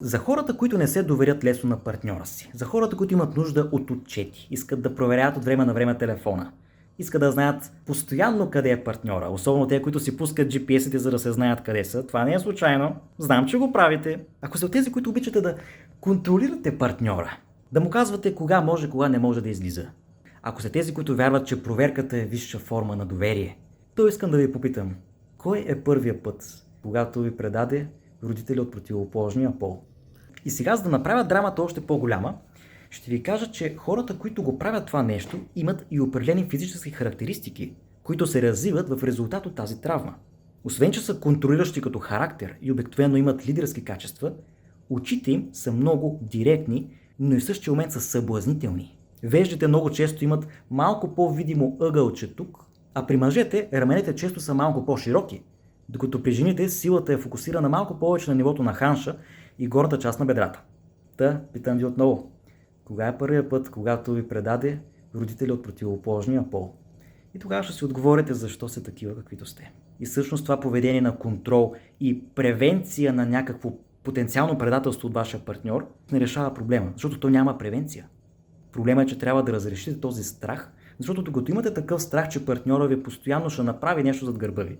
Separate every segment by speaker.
Speaker 1: За хората, които не се доверят лесно на партньора си, за хората, които имат нужда от отчети, искат да проверяват от време на време телефона, искат да знаят постоянно къде е партньора, особено те, които си пускат GPS-ите, за да се знаят къде са. Това не е случайно. Знам, че го правите. Ако сте от тези, които обичате да контролирате партньора, да му казвате кога може, кога не може да излиза. Ако сте тези, които вярват, че проверката е висша форма на доверие, то искам да ви попитам, кой е първия път, когато ви предаде родители от противоположния пол? И сега, за да направя драмата още по-голяма, ще ви кажа, че хората, които го правят това нещо, имат и определени физически характеристики, които се развиват в резултат от тази травма. Освен, че са контролиращи като характер и обикновено имат лидерски качества, очите им са много директни, но и в същия момент са съблазнителни. Веждите много често имат малко по-видимо ъгълче тук, а при мъжете раменете често са малко по-широки, докато при жените силата е фокусирана малко повече на нивото на ханша и горната част на бедрата. Та, питам ви отново, кога е първият път, когато ви предаде родители от противоположния пол? И тогава ще си отговорите защо сте такива, каквито сте. И всъщност това поведение на контрол и превенция на някакво потенциално предателство от вашия партньор не решава проблема, защото то няма превенция. Проблема е, че трябва да разрешите този страх, защото докато имате такъв страх, че партньора ви постоянно ще направи нещо зад гърба ви,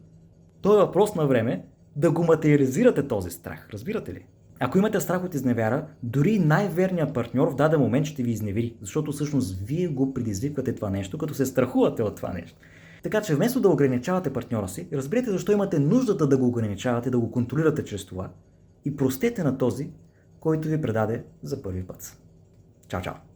Speaker 1: то е въпрос на време да го материализирате този страх, разбирате ли? Ако имате страх от изневяра, дори най-верният партньор в даден момент ще ви изневери, защото всъщност вие го предизвиквате това нещо, като се страхувате от това нещо. Така че вместо да ограничавате партньора си, разберете защо имате нуждата да го ограничавате, да го контролирате чрез това и простете на този, който ви предаде за първи път. Чао, чао!